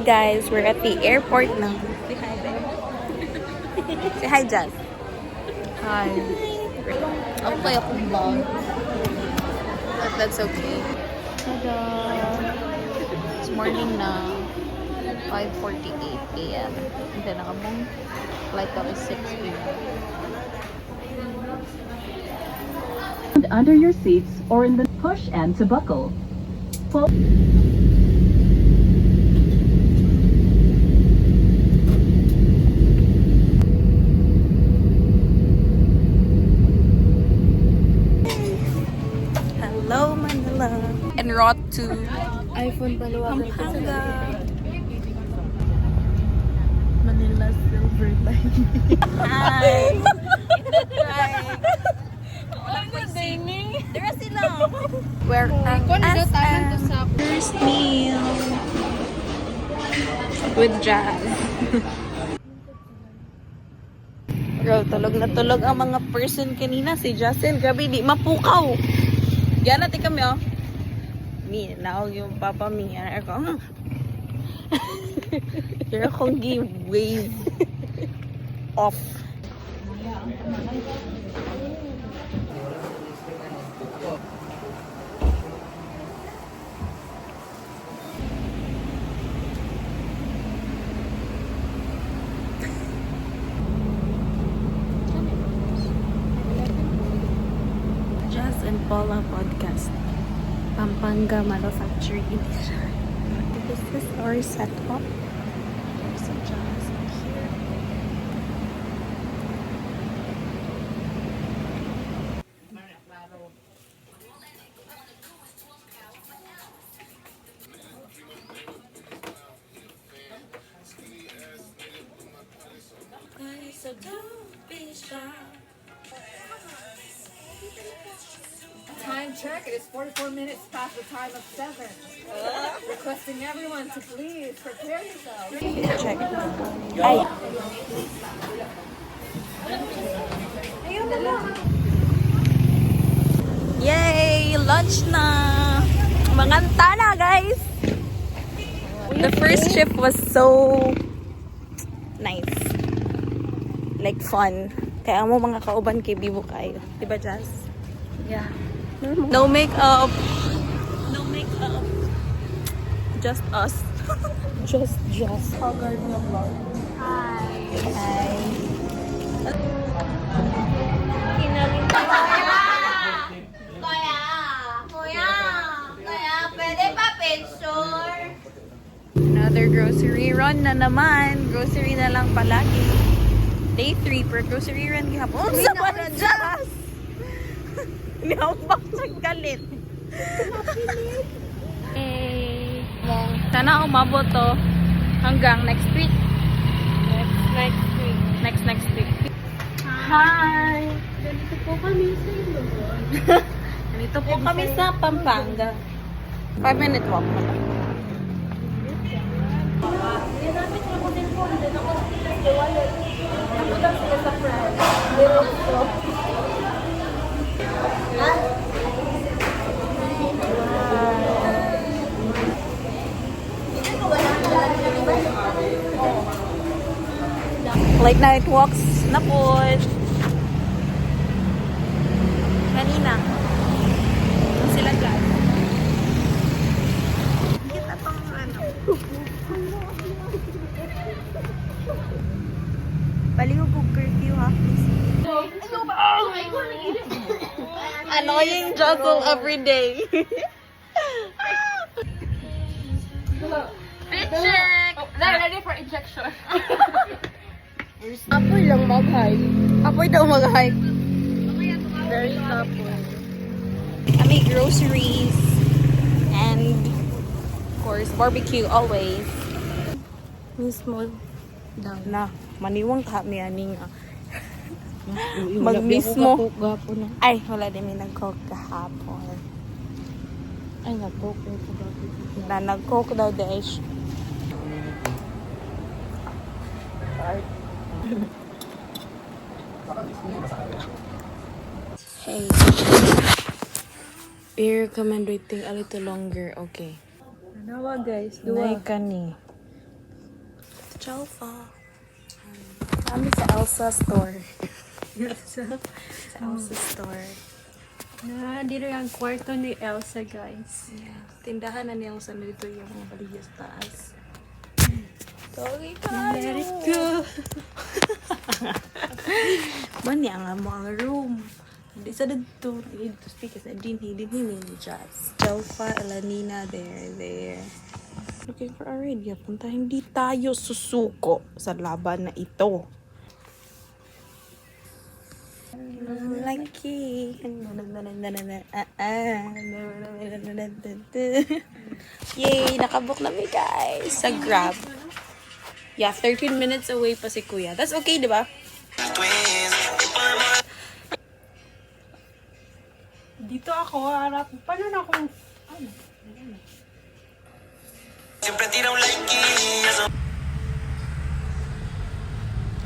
guys, we're at the airport now. Say hi, babe. Say hi, Jazz. Hi. Okay akong vlog. But that's okay. Tada! It's morning na. 5:48 a.m. And then nakabong flight kami 6 p.m. Under your seats or in the push and to buckle. Hello, Manila. En route to iPhone Pampanga. Manila Silver Line. Hi! Dira sila. Where ang first meal with Jazz. Bro, tulog na tulog ang mga person kanina. Si Justin, grabe, di mapukaw. Yan natin kami, oh. Mi, naog yung papa mi. Yan ako. Pero akong gi-wave off. Jazz and Paula podcast. Pampanga Manufacturing Edition. This is our setup. There's some Jazz here. So don't be shy. Time check, it is 44 minutes past the time of 7. Requesting everyone to please prepare yourselves. Check. Ay. Yay! Lunch na! Manganta na, guys! The first shift was so nice. Like fun. Kaya mo mga kauban kay Bibo kayo. Diba, Jazz? Yeah. No makeup. No makeup. Just us. Just. Haggard na vlog. Hi. Another grocery run na naman. Grocery na lang palagi. Day 3 per grocery run gihapon. Sa mga Jazz! Nihambak ng galit. Eh, sana umabot to hanggang next week. Next week. Hi! Ganito po kami sa Ilocos. Dito po kami sa Pampanga. 5-minute walk na lang. Ginamit niya ko din po. Then ako sila sa wallet. Napunta sila sa friend. Late night walks na po. Kanina. Sila dyan. Kita pang ano. Baliw po curfew ha. Annoying juggle every day. Check! They're ready for injection. Apoy lang mag-hike. Apoy daw mag-hike. Very apoy. Kami groceries and of course barbecue always. Mismo daw na maniwang kami ani nga. Magmismo. Ay, wala din may nag-cook kahapon. Ay, nag-coke ko gapon. Na nag-cook daw dash. Hey. Beer recommend waiting a little longer. Okay. Nawa guys, Nay ka ni. Jalfa. Kami sa Elsa store. Sa Elsa store. Na, dito yung kwarto ni Elsa, guys. Yeah. Tindahan na ni Elsa na dito yung baligya sa taas. Sorry Let it go. Mani ang mga room. Hindi sa dito. Dito speak sa dinhi Jazz. Jalfa, Elanina, there. Looking for Aurelia. Punta hindi tayo susuko sa laban na ito. Lucky. Yay! Nakabook na mi guys sa Grab. Yeah, 13 minutes away pa si Kuya. That's okay, di ba? Dito ako, harap. Paano na akong... Siempre tira un like.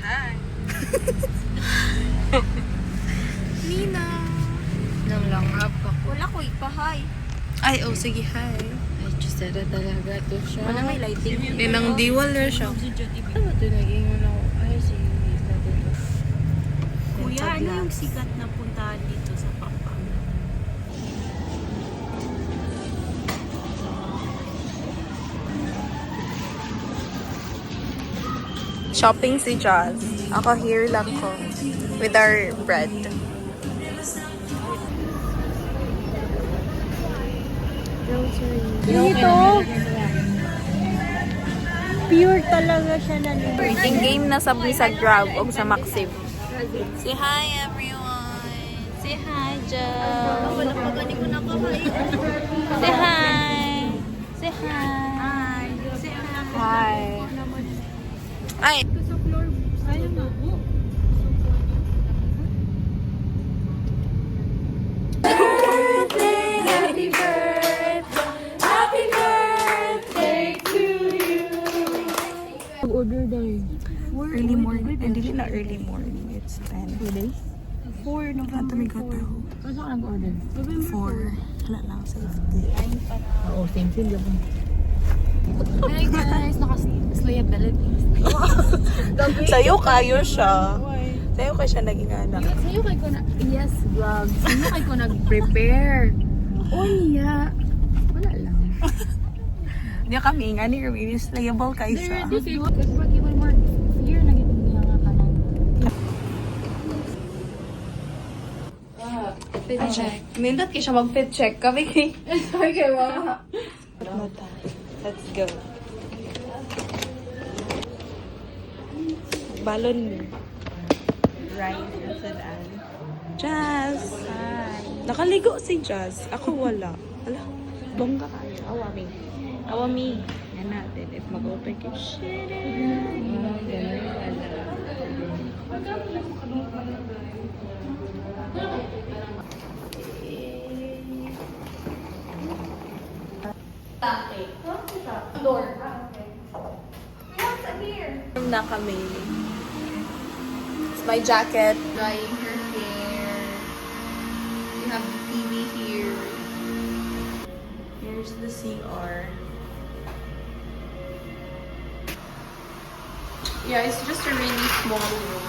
Hi. Nina. Nang langhap ako. Wala ko ipahay. Ay, oh, sige, hi. Ay, Diyos na talaga to siya. Wala may lighting. Ninang diwal na siya. Ano ba ito naging ano? Ay, si dito. Kuya, ano yung sikat na puntahan dito sa Pampanga? shopping si Jazz. Ako here lang ko. With our bread. Dito! Pure talaga siya na nito. Eating game na sa Grab o sa Maxim. Say hi, everyone. Say hi, Jazz. Say hi. Say hi. Say hi. Ay. Order dahil. Early morning. Hindi na early morning. It's 10. 2 days? 4 Ato may gataw. Kasi ako nag-order. 4. Wala lang. Safety. Oo, same thing yun. Hi guys, naka-slay abilities. Sa'yo kayo siya. Sa'yo kayo siya naging anak. Sa'yo kay ko na, yes, vlog. Sa'yo kay ko nag-prepare. Oh, yeah. Wala lang. Hindi kami nga ni Ruby. Slayable kayo siya. This is because what even more fear na gitong niya nga ka na. Fit check. Nindot kayo siya mag-fit check. Kami kay... Sorry kay Wama. Let's go. Balon. Right. Sadaan. Jazz. Hi. Nakaligo si Jazz. Ako wala. Wala. Bongga kayo. Awami. Awami. Yan natin. If mag-open kayo. Shit. Na kami. It's my jacket. Drying her hair. We have the TV here. Here's the CR. Yeah, it's just a really small room.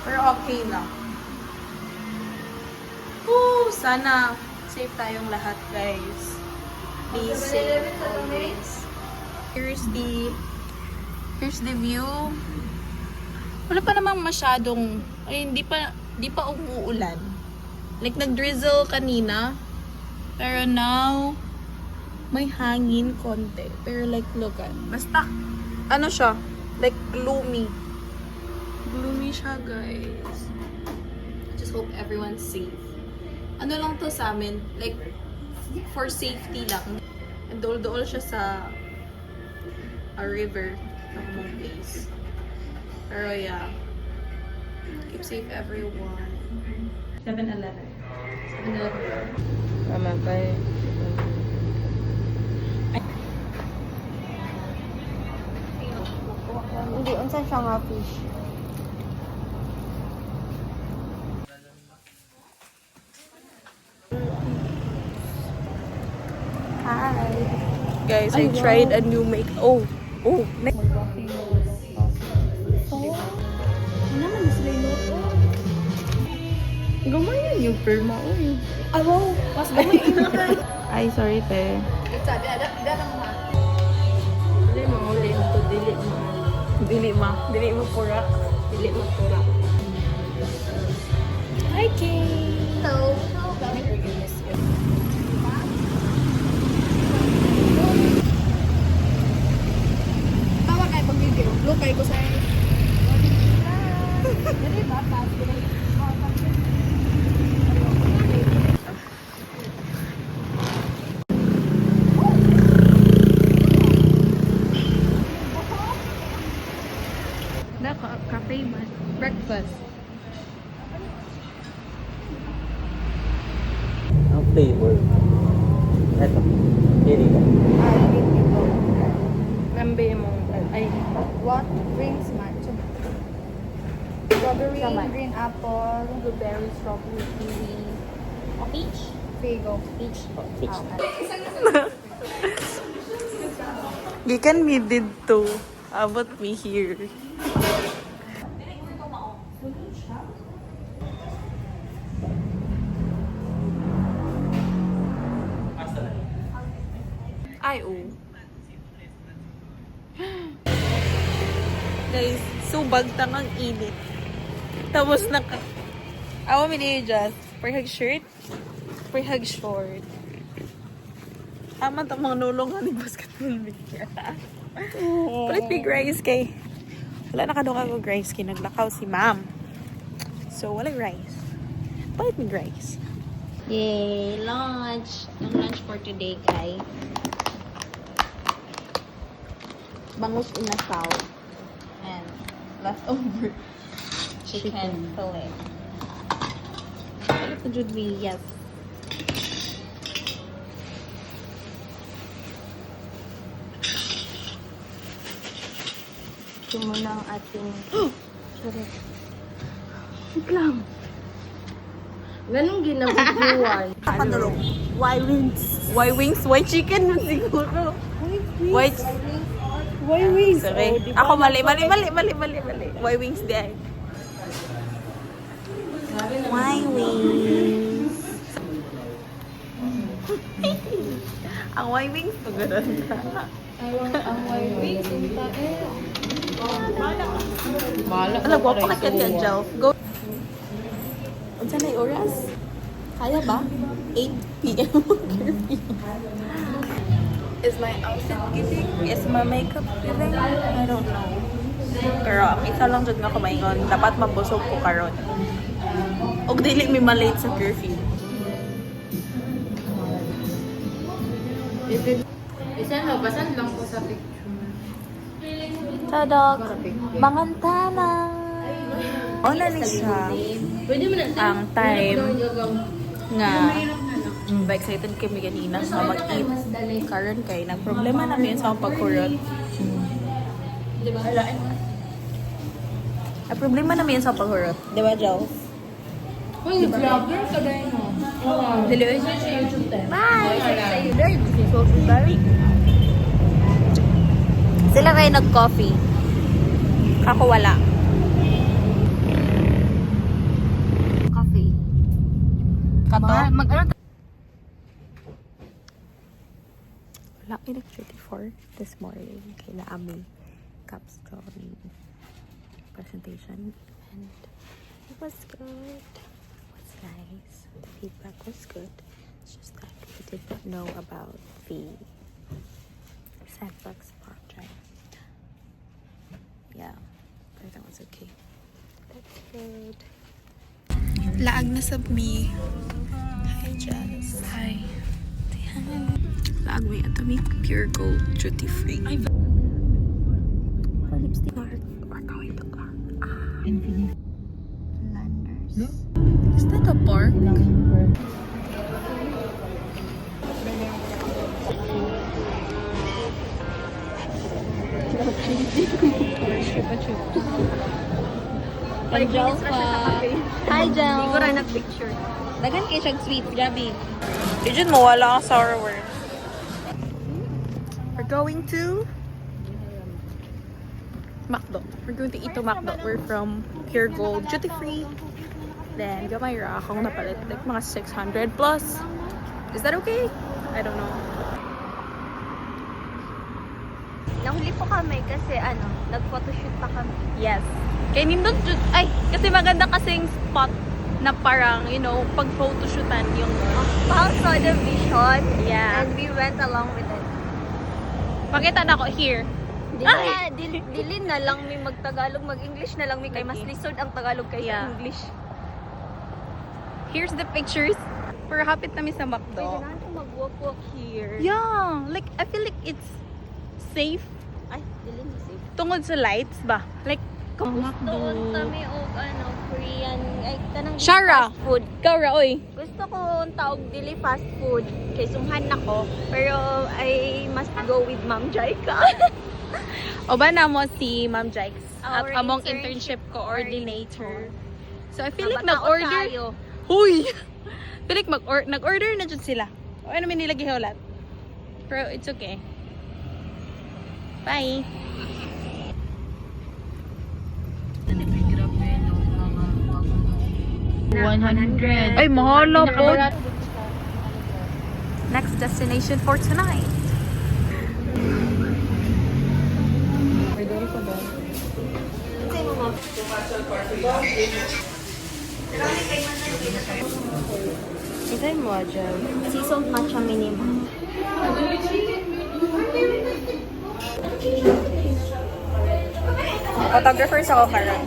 Pero okay lang. Woo! Sana safe tayong lahat, guys. Be safe always. Here's the view. Wala pa namang masyadong, ay, hindi pa umuulan. Like, nag-drizzle kanina. Pero now, may hangin konti. Pero like, look at. Basta, ano siya? Like, gloomy. Gloomy siya, guys. Just hope everyone's safe. Ano lang to sa amin? Like, for safety lang. And dool-dool siya sa a river na mong place. Pero yeah. Keep safe, everyone. 7-Eleven. 7-Eleven. Tama kay... Hindi, unsan siya nga fish? Hi! Guys, I tried a new make... Oh! Oh, Ano naman sila yung loto? Gamay yan yung perma. Uy. Ah, wow. Mas gamay yung ay, sorry, te. Sabi, ada lang ha. Dili mo uli ito. Dili mo. Dili mo pura. Dili mo pura. Hi, Kay. Hello. Tawa kayo pag video. Look kayo ko sa Nako, cafe man. Breakfast. Ang flavor. Eto. Pili ka. Lambe mo. Ay, What brings match? Strawberry, green apple, blueberry, strawberry, kiwi. O peach. figo. Peach. Fix. Gikan me did to. Abot me here. Ay, oh. Guys, subag tangang init. Tapos awa mi ni just perhag shirt, perhag short. Tama mga nulungan ni basketball bigya. Palit big rice kay. Wala na kaduka ko rice kay naglakaw si ma'am. So, wala rice. Palit big rice. Yay! Lunch! Yung lunch for today, guys. Bangus inasal. And leftover chicken fillet. Ito jud me, yes. Ito muna ang ating... Sorry. Wait lang. Ganun ginabiguan. Pandulong. Why wings? Why wings? Why chicken siguro? Why wings? Sorry. Ako mali. Why wings di ay. Why wings? Ang why wings to ganun ka. Ang white wings, yung tae. Alam, guwapo ka kaya, Jel. Go. Unsa na yung oras? Kaya ba? 8 p.m. Is my outfit giving? Is my makeup giving? I don't know. Pero ang isa lang dyan nga kumaingon, dapat mabusog ko karon. Og dili mi malate sa curfew. Isa na, basan lang ko sa picture. Tadok, Mangantana. Ona ni siya. Pwede mo na Ang time nga excited kami ganina sa mag-eat karon kay nang problema namin sa akong pagkurot. Diba? Ang problema namin sa paghurot. Di ba, Joe? Uy, vlogger ka dahil mo. Dili, ay siya sa YouTube tayo. Bye! Very busy. So, very. Sila kayo nag-coffee. Ako wala. Coffee. Kato? Mag-ano? Wala kayo nag-34 this morning. Kay Naami capstone presentation. And it was good. It was nice. The feedback was good. It's just that we did not know about the sandbox project. Yeah, but that was okay. That's good. Laag na sab me. Hi, Jess. Hi. Laag may Atomic Pure Gold Duty Free. For lipstick, we're going to Clark. Landers. No? Is that a park? Angel pa. Hi, Jel. Hindi ko rin nag-picture. Dagan kayo siyang sweet, Gabi. Diyan mo, wala kang sour worm. We're going to McDo. We're going to eat to McDo. We're from Pure Gold Duty Free. Then, gamay ra akong napalit. Like, mga 600 plus. Is that okay? I don't know. Nahuli po kami kasi nag-photoshoot pa kami. Yes. Kaya nindot, ay, kasi maganda kasing spot na parang, you know, pag photoshootan yung... Paul saw the vision Yeah. and we went along with it. Pakita na ako here. Dili na lang may mag-Tagalog, mag-English na lang may kay mas lisod ang Tagalog kaysa Yeah. English. Here's the pictures. Pero hapit namin sa Pwede McDo. na ako mag-walk here. Yeah. Like, I feel like it's safe Ay, dili na safe. tungod sa lights ba? Like, Doon kami og Korean, ay kanang Shara! fast food. Ikaw ra, oy. Gusto ko taog dili fast food kay sumhan nako, pero I must go with Ma'am Jaika. O ba na mo si Ma'am Jikes at Our among internship internship coordinator. So, I feel like Nabataon nag-order. tayo. Huy! feel like nag-order na dyan sila. O ano namin nila gihulat. Pero it's okay. Bye! Ay, mahala po. Next destination for tonight. Isay mo dyan. Sea salt matcha minimum. Photographer sa ako karon.